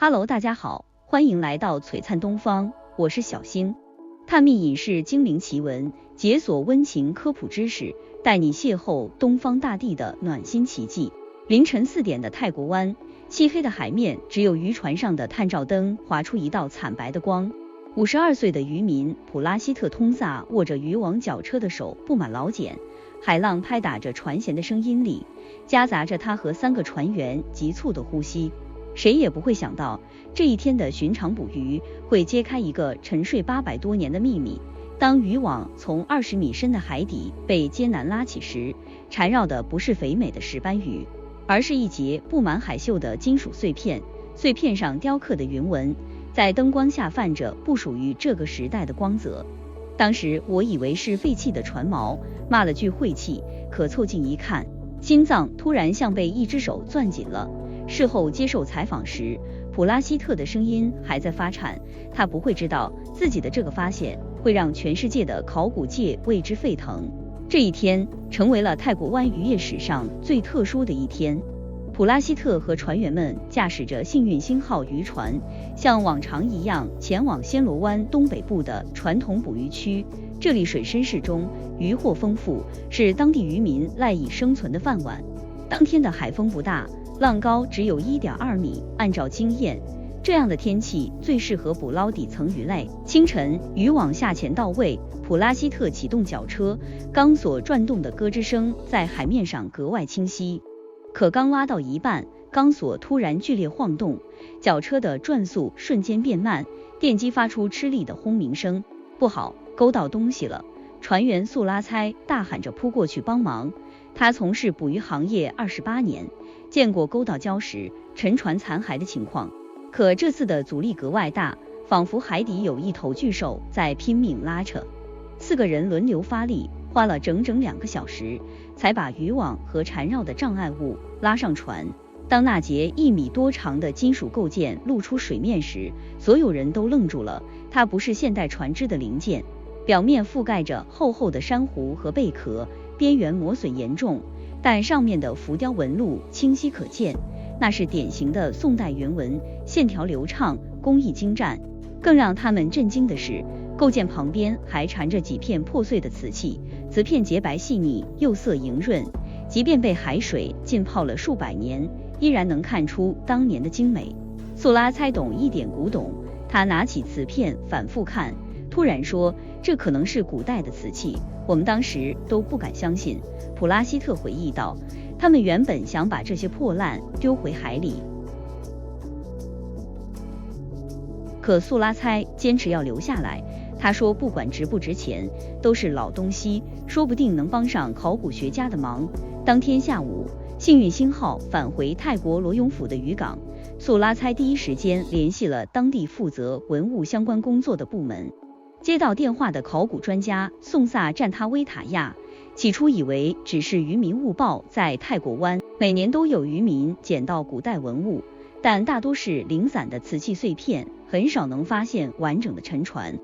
Hello， 大家好，欢迎来到璀璨东方，我是小星。探秘隐士精灵奇闻，解锁温情科普知识，带你邂逅东方大地的暖心奇迹。凌晨4点的泰国湾，漆黑的海面只有渔船上的探照灯划出一道惨白的光。52岁的渔民普拉希特通萨握着渔网绞车的手布满老茧，海浪拍打着船舷的声音里，夹杂着他和3个船员急促的呼吸。谁也不会想到，这一天的寻常捕鱼会揭开一个沉睡800多年的秘密。当渔网从20米深的海底被艰难拉起时，缠绕的不是肥美的石斑鱼，而是一截布满海锈的金属碎片，碎片上雕刻的云纹，在灯光下泛着不属于这个时代的光泽。当时我以为是废弃的船锚，骂了句晦气，可凑近一看，心脏突然像被一只手攥紧了。事后接受采访时，普拉希特的声音还在发颤，他不会知道自己的这个发现会让全世界的考古界为之沸腾。这一天成为了泰国湾渔业史上最特殊的一天。普拉希特和船员们驾驶着幸运星号渔船，像往常一样前往暹罗湾东北部的传统捕鱼区。这里水深适中，渔获丰富，是当地渔民赖以生存的饭碗。当天的海风不大，浪高只有1.2米，按照经验，这样的天气最适合捕捞底层鱼类。清晨，渔网下潜到位，普拉希特启动绞车，钢索转动的咯吱声在海面上格外清晰。可刚挖到一半，钢索突然剧烈晃动，绞车的转速瞬间变慢，电机发出吃力的轰鸣声。不好，勾到东西了！船员素拉猜大喊着扑过去帮忙。他从事捕鱼行业28年，见过勾到礁石、沉船残骸的情况，可这次的阻力格外大，仿佛海底有一头巨兽在拼命拉扯。4个人轮流发力，花了整整2个小时，才把渔网和缠绕的障碍物拉上船。当那节1米多长的金属构件露出水面时，所有人都愣住了。它不是现代船只的零件，表面覆盖着厚厚的珊瑚和贝壳，边缘磨损严重，但上面的浮雕纹路清晰可见，那是典型的宋代圆纹，线条流畅，工艺精湛。更让他们震惊的是，构件旁边还缠着几片破碎的瓷器，瓷片洁白细腻，釉色莹润，即便被海水浸泡了数百年，依然能看出当年的精美。素拉猜懂一点古董，他拿起瓷片反复看，突然说，这可能是古代的瓷器，我们当时都不敢相信。普拉希特回忆道，他们原本想把这些破烂丢回海里，可素拉猜坚持要留下来。他说不管值不值钱，都是老东西，说不定能帮上考古学家的忙。当天下午，幸运星号返回泰国罗雍府的渔港，素拉猜第一时间联系了当地负责文物相关工作的部门。接到电话的考古专家宋萨占他威塔亚，起初以为只是渔民误报，在泰国湾每年都有渔民捡到古代文物，但大多是零散的瓷器碎片，很少能发现完整的沉船。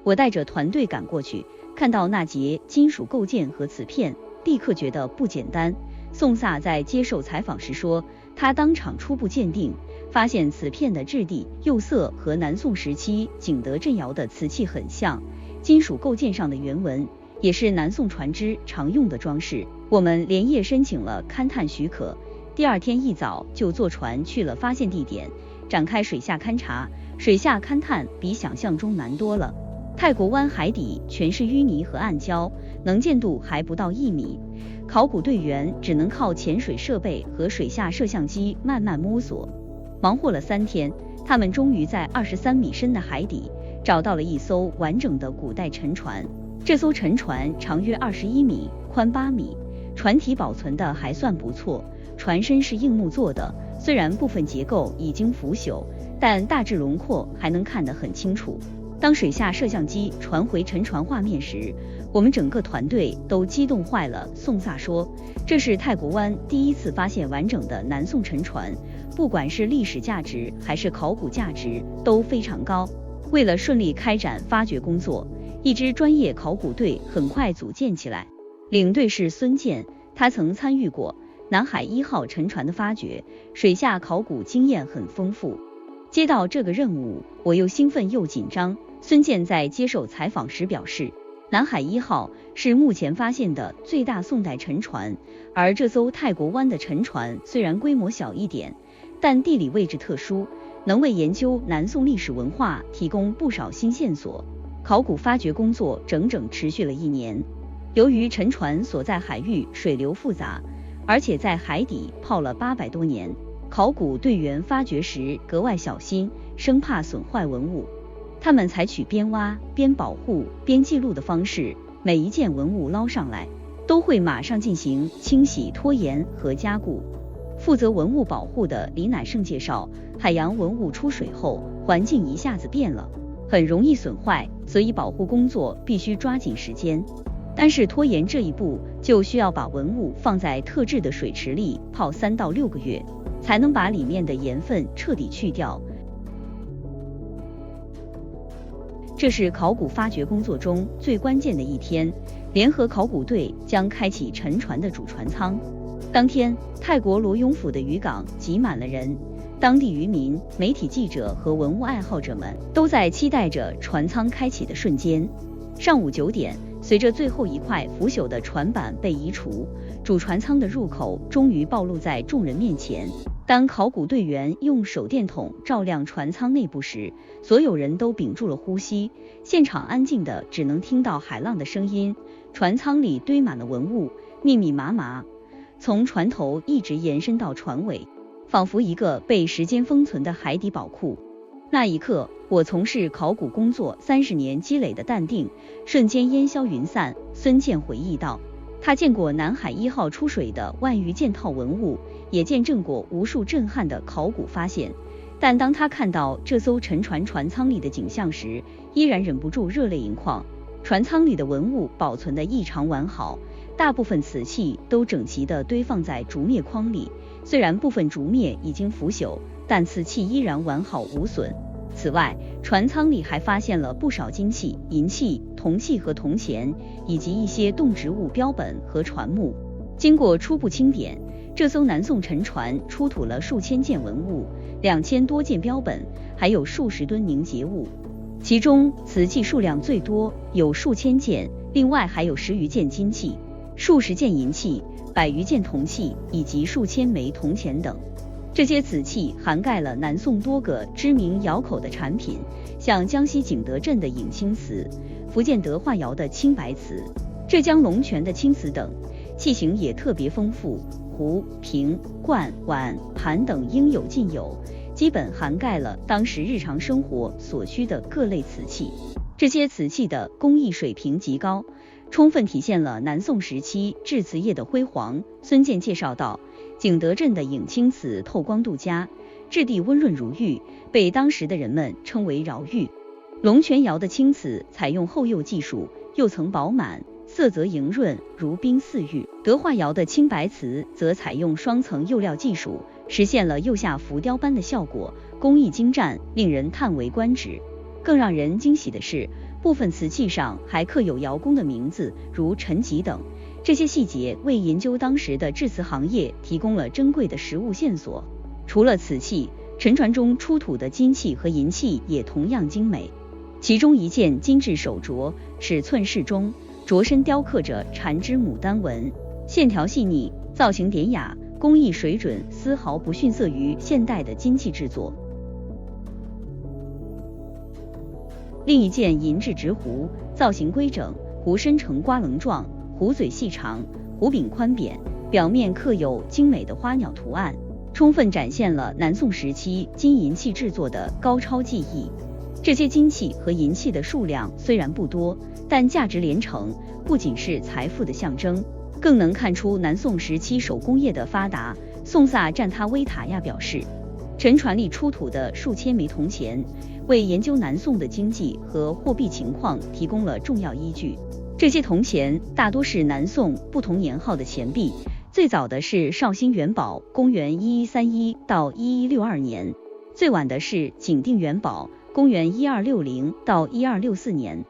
我带着团队赶过去，看到那节金属构件和瓷片，立刻觉得不简单。宋萨在接受采访时说，他当场初步鉴定，发现瓷片的质地、釉色和南宋时期景德镇窑的瓷器很像，金属构件上的圆纹也是南宋船只常用的装饰。我们连夜申请了勘探许可，第2天一早就坐船去了发现地点，展开水下勘察。水下勘探比想象中难多了。泰国湾海底全是淤泥和暗礁，能见度还不到1米，考古队员只能靠潜水设备和水下摄像机慢慢摸索。忙活了3天，他们终于在23米深的海底找到了一艘完整的古代沉船。这艘沉船长约21米，宽8米，船体保存的还算不错，船身是硬木做的，虽然部分结构已经腐朽，但大致轮廓还能看得很清楚。当水下摄像机传回沉船画面时，我们整个团队都激动坏了。宋萨说，这是泰国湾第一次发现完整的南宋沉船，不管是历史价值还是考古价值都非常高。为了顺利开展发掘工作，一支专业考古队很快组建起来，领队是孙健，他曾参与过南海1号沉船的发掘，水下考古经验很丰富。接到这个任务，我又兴奋又紧张。孙健在接受采访时表示，南海1号是目前发现的最大宋代沉船，而这艘泰国湾的沉船虽然规模小一点，但地理位置特殊，能为研究南宋历史文化提供不少新线索。考古发掘工作整整持续了1年。由于沉船所在海域水流复杂，而且在海底泡了800多年，考古队员发掘时格外小心，生怕损坏文物。他们采取边挖边保护边记录的方式，每一件文物捞上来，都会马上进行清洗、拖盐和加固。负责文物保护的李乃胜介绍，海洋文物出水后，环境一下子变了，很容易损坏，所以保护工作必须抓紧时间。但是拖盐这一步就需要把文物放在特制的水池里泡3到6个月，才能把里面的盐分彻底去掉。这是考古发掘工作中最关键的一天，联合考古队将开启沉船的主船舱。当天，泰国罗永府的渔港挤满了人，当地渔民、媒体记者和文物爱好者们都在期待着船舱开启的瞬间。上午9点，随着最后一块腐朽的船板被移除，主船舱的入口终于暴露在众人面前。当考古队员用手电筒照亮船舱内部时，所有人都屏住了呼吸，现场安静的只能听到海浪的声音。船舱里堆满了文物，密密麻麻，从船头一直延伸到船尾，仿佛一个被时间封存的海底宝库。那一刻，我从事考古工作30年积累的淡定瞬间烟消云散。孙健回忆道，他见过南海1号出水的万余件套文物，也见证过无数震撼的考古发现，但当他看到这艘沉船船舱里的景象时，依然忍不住热泪盈眶。船舱里的文物保存得异常完好，大部分瓷器都整齐地堆放在竹篾筐里，虽然部分竹篾已经腐朽，但瓷器依然完好无损。此外，船舱里还发现了不少金器、银器、铜器和铜钱，以及一些动植物标本和船木。经过初步清点，这艘南宋沉船出土了数千件文物，2000多件标本，还有数十吨凝结物。其中瓷器数量最多，有数千件，另外还有10余件金器、数十件银器、100余件铜器以及数千枚铜钱等。这些瓷器涵盖了南宋多个知名窑口的产品，像江西景德镇的影青瓷、福建德化窑的青白瓷、浙江龙泉的青瓷等，器型也特别丰富，壶、瓶、罐、碗、盘等应有尽有，基本涵盖了当时日常生活所需的各类瓷器。这些瓷器的工艺水平极高，充分体现了南宋时期制瓷业的辉煌。孙健介绍道，景德镇的影青瓷透光度佳，质地温润如玉，被当时的人们称为饶玉。龙泉窑的青瓷采用后釉技术，釉层饱满，色泽莹润如冰似玉。德化窑的青白瓷则采用双层釉料技术，实现了釉下浮雕般的效果，工艺精湛，令人叹为观止。更让人惊喜的是，部分瓷器上还刻有窑工的名字，如陈吉等。这些细节为研究当时的制瓷行业提供了珍贵的实物线索。除了瓷器，沉船中出土的金器和银器也同样精美。其中一件金质手镯，尺寸适中，镯身雕刻着缠枝牡丹纹，线条细腻，造型典雅，工艺水准丝毫不逊色于现代的金器制作。另一件银质直壶，造型规整，壶身呈瓜棱状，壶嘴细长，壶柄宽扁，表面刻有精美的花鸟图案，充分展现了南宋时期金银器制作的高超技艺。这些金器和银器的数量虽然不多，但价值连城，不仅是财富的象征，更能看出南宋时期手工业的发达。宋萨占他威塔亚表示，沉船里出土的数千枚铜钱，为研究南宋的经济和货币情况提供了重要依据。这些铜钱大多是南宋不同年号的钱币，最早的是绍兴元宝，公元1131到1162年，最晚的是景定元宝，公元1260到1264年。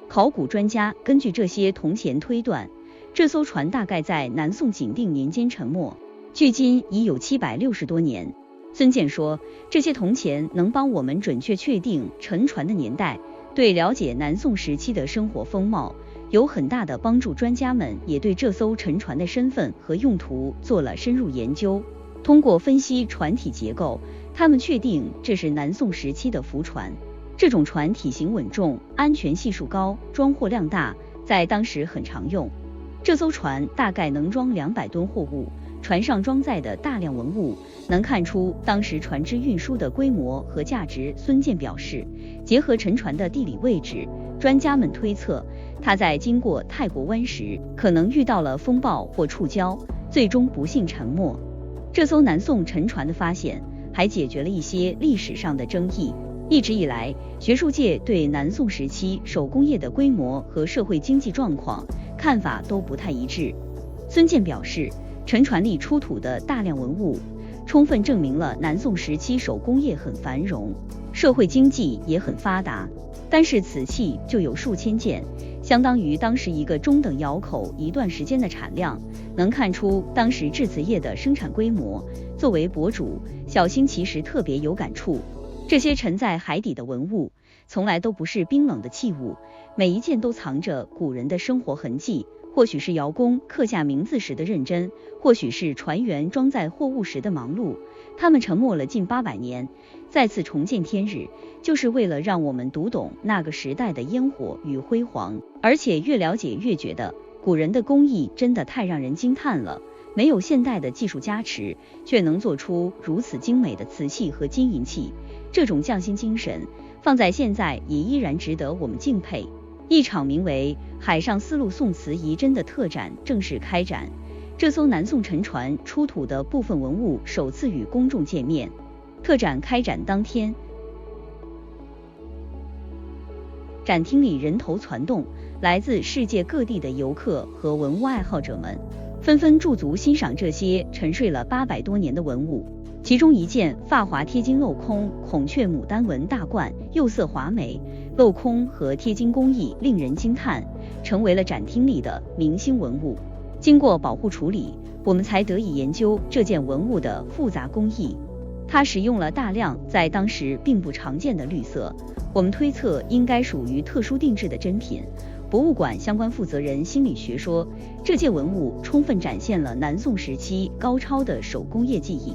考古专家根据这些铜钱推断，这艘船大概在南宋景定年间沉没，距今已有760多年。孙健说，这些铜钱能帮我们准确确定沉船的年代，对了解南宋时期的生活风貌有很大的帮助。专家们也对这艘沉船的身份和用途做了深入研究，通过分析船体结构，他们确定这是南宋时期的浮船。这种船体型稳重，安全系数高，装货量大，在当时很常用。这艘船大概能装200吨货物，船上装载的大量文物能看出当时船只运输的规模和价值。孙健表示，结合沉船的地理位置，专家们推测它在经过泰国湾时可能遇到了风暴或触礁，最终不幸沉没。这艘南宋沉船的发现还解决了一些历史上的争议。一直以来，学术界对南宋时期手工业的规模和社会经济状况看法都不太一致。孙健表示，沉船里出土的大量文物充分证明了南宋时期手工业很繁荣，社会经济也很发达。单是瓷器就有数千件，相当于当时一个中等窑口一段时间的产量，能看出当时制瓷业的生产规模。作为博主，小新其实特别有感触。这些沉在海底的文物从来都不是冰冷的器物，每一件都藏着古人的生活痕迹，或许是窑工刻下名字时的认真，或许是船员装载货物时的忙碌。他们沉没了近800年，再次重见天日，就是为了让我们读懂那个时代的烟火与辉煌。而且越了解越觉得，古人的工艺真的太让人惊叹了，没有现代的技术加持，却能做出如此精美的瓷器和金银器。这种匠心精神放在现在也依然值得我们敬佩。一场名为《海上丝路宋瓷遗珍》的特展正式开展，这艘南宋沉船出土的部分文物首次与公众见面。特展开展当天，展厅里人头攒动，来自世界各地的游客和文物爱好者们纷纷驻足欣赏这些沉睡了800多年的文物。其中一件发华贴金镂空孔雀牡丹纹大冠，釉色华美，镂空和贴金工艺令人惊叹，成为了展厅里的明星文物。经过保护处理，我们才得以研究这件文物的复杂工艺。它使用了大量在当时并不常见的绿色，我们推测应该属于特殊定制的珍品。博物馆相关负责人心理学说，这件文物充分展现了南宋时期高超的手工业技艺。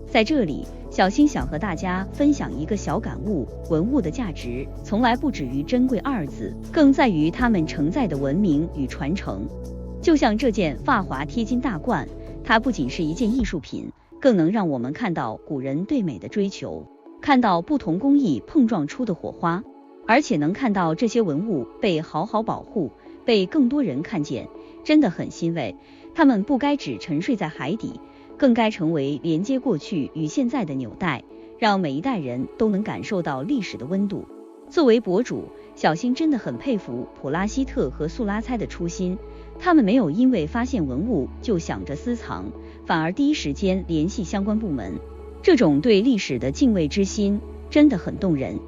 在这里，小新想和大家分享一个小感悟：文物的价值从来不止于珍贵2字，更在于它们承载的文明与传承。就像这件发华贴金大冠，它不仅是一件艺术品，更能让我们看到古人对美的追求，看到不同工艺碰撞出的火花，而且能看到这些文物被好好保护，被更多人看见，真的很欣慰。它们不该只沉睡在海底，更该成为连接过去与现在的纽带，让每一代人都能感受到历史的温度。作为博主，小新真的很佩服普拉希特和素拉猜的初心，他们没有因为发现文物就想着私藏，反而第一时间联系相关部门。这种对历史的敬畏之心真的很动人。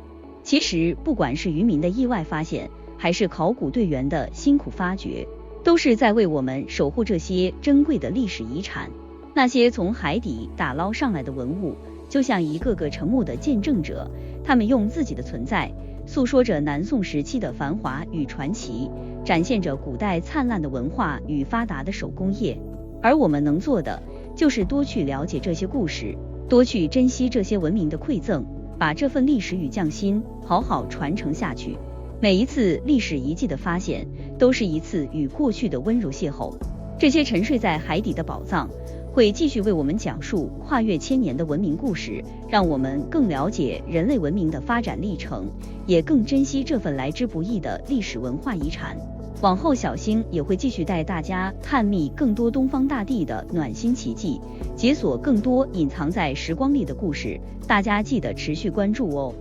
其实不管是渔民的意外发现，还是考古队员的辛苦发掘，都是在为我们守护这些珍贵的历史遗产。那些从海底打捞上来的文物，就像一个个沉默的见证者，他们用自己的存在诉说着南宋时期的繁华与传奇，展现着古代灿烂的文化与发达的手工业。而我们能做的，就是多去了解这些故事，多去珍惜这些文明的馈赠，把这份历史与匠心好好传承下去。每一次历史遗迹的发现，都是一次与过去的温柔邂逅。这些沉睡在海底的宝藏，会继续为我们讲述跨越千年的文明故事，让我们更了解人类文明的发展历程，也更珍惜这份来之不易的历史文化遗产。往后小星也会继续带大家探秘更多东方大地的暖心奇迹，解锁更多隐藏在时光里的故事，大家记得持续关注哦。